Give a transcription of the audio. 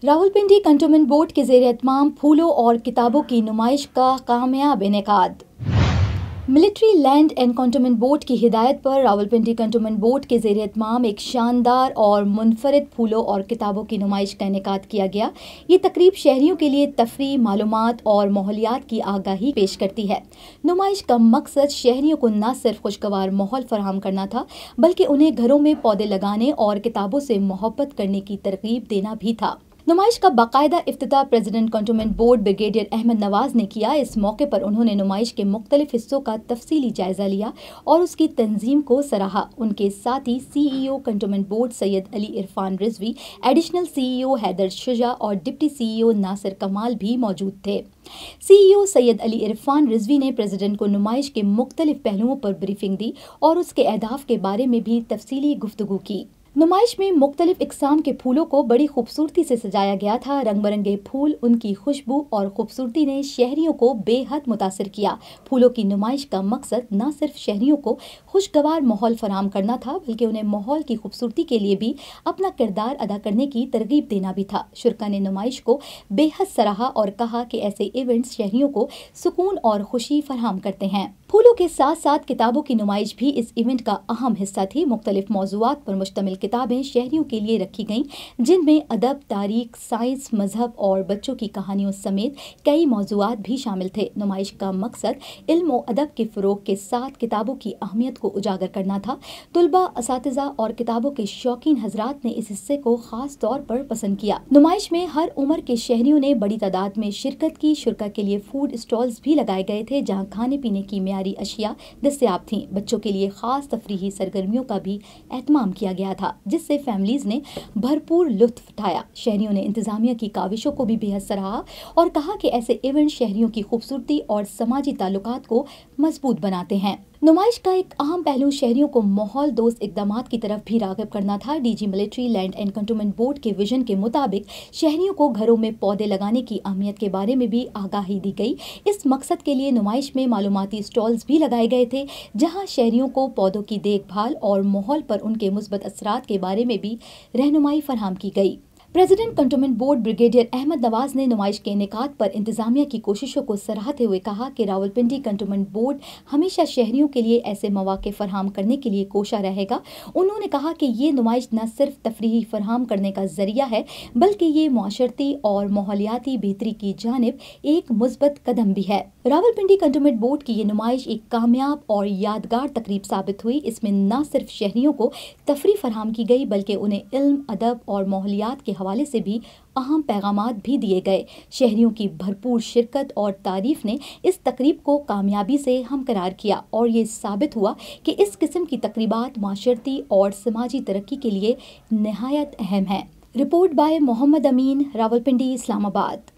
Rawalpindi cantonment board के ज़ेर एहतमाम फूलों और किताबों की नुमाइश का कामयाब इनेकाद। Military land and cantonment board की हिदायत पर रावलपिंडी कंटोनमेंट बोर्ड के ज़ेर एहतमाम एक शानदार और मुनफरिद फूलों और किताबों की नुमाइश का इनेकाद किया गया। ये तकरीब शहरियों के लिए तफरी, मालूमात और माहौलियात की आगाही पेश करती है। नुमाइश का मकसद शहरियों को न सिर्फ खुशगवार माहौल फराहम करना था, बल्कि उन्हें घरों में पौधे लगाने और किताबों से मोहब्बत करने की तरगीब देना भी था। नुमाइश का बाकायदा इफ्तिताह president cantonment board brigadier Ahmad Nawaz ने किया। इस मौके पर उन्होंने नुमाइश के मुख्तलिफ हिस्सों का तफसीली जायजा लिया और उसकी तंजीम को सराहा। उनके साथ ही CEO cantonment board Syed Ali Irfan Rizvi, additional CEO Haider Shuja और डिप्टी CEO नासिर कमाल भी मौजूद थे। CEO सैयद अली इरफान रिजवी ने प्रेसिडेंट को नुमाइश के मुख्तलिफ पहलुओं पर ब्रीफिंग दी और उसके अहदाफ के बारे में भी तफसीली गुफ्तगू की। नुमाइश में मुख्तलिफ इकसाम के फूलों को बड़ी खूबसूरती से सजाया गया था। रंग बरंगे फूल, उनकी खुशबू और खूबसूरती ने शहरियों को बेहद मुतासिर किया। फूलों की नुमाइश का मकसद न सिर्फ शहरियों को खुशगवार माहौल फराहम करना था, बल्कि उन्हें माहौल की खूबसूरती के लिए भी अपना किरदार अदा करने की तरगीब देना भी था। शुरका ने नुमाइश को बेहद सराहा और कहा कि ऐसे इवेंट्स शहरियों को सुकून और खुशी फराहम करते हैं। फूलों के साथ साथ किताबों की नुमाइश भी इस इवेंट का अहम हिस्सा थी। मुख्तलिफ मौज़ूआत पर मुश्तमिल किताबें शहरियों के लिए रखी गईं, जिनमें अदब, तारीख, साइंस, मजहब और बच्चों की कहानियों समेत कई मौज़ूआत भी शामिल थे। नुमाइश का मकसद इल्म और अदब के फ़रोग़ के साथ किताबों की अहमियत को उजागर करना था। तुलबा, असातिज़ा और किताबों के शौकीन हजरात ने इस हिस्से को खास तौर पर पसंद किया। नुमाइश में हर उम्र के शहरियों ने बड़ी तादाद में शिरकत की। शुरका के लिए फूड स्टॉल्स भी लगाए गए थे, जहाँ खाने पीने की अशिया दस्तयाब थीं। बच्चों के लिए खास तफरीही सरगर्मियों का भी एहतमाम किया गया था, जिससे फैमिलीज ने भरपूर लुत्फ उठाया। शहरियों ने इंतजामिया की काविशों को भी बेहद सराहा और कहा कि ऐसे इवेंट शहरियों की खूबसूरती और समाजी ताल्लुकात को मजबूत बनाते हैं। नुमाइश का एक अहम पहलू शहरियों को माहौल दोस्त इकदामात की तरफ भी राग़िब करना था। DG military land and cantonment board के विजन के मुताबिक शहरियों को घरों में पौधे लगाने की अहमियत के बारे में भी आगाही दी गई। इस मकसद के लिए नुमाइश में मालूमाती स्टॉल्स भी लगाए गए थे, जहां शहरियों को पौधों की देखभाल और माहौल पर उनके मुस्बत असरात के बारे में भी रहनुमाई फराहम की गई। President cantonment board brigadier Ahmad Nawaz ने नुमाइश के इनेकाद पर इंतजामिया की कोशिशों को सराहते हुए कहा कि रावलपिंडी कंटोनमेंट बोर्ड हमेशा शहरियों के लिए ऐसे मौके फराहम करने के लिए कोशा रहेगा। उन्होंने कहा कि ये नुमाइश न सिर्फ तफरीही फराहम करने का जरिया है, बल्कि ये मुआशरती और माहौलियाती बेहतरी की जानिब एक मुस्बत कदम भी है। रावलपिंडी कंटोनमेंट बोर्ड की ये नुमाइश एक कामयाब और यादगार तकरीब साबित हुई। इसमें न सिर्फ शहरियों को तफरी फराहम की गई, बल्कि उन्हें इल्म, अदब और माहौलियात के हवाले से भी अहम पैगामात भी दिए गए। शहरियों की भरपूर शिरकत और तारीफ ने इस तकरीब को कामयाबी से हमकरार किया और ये साबित हुआ कि इस किस्म की तकरीबात माशरती और समाजी तरक्की के लिए नहायत अहम है। Report by Mohammad Amin, Rawalpindi, Islamabad.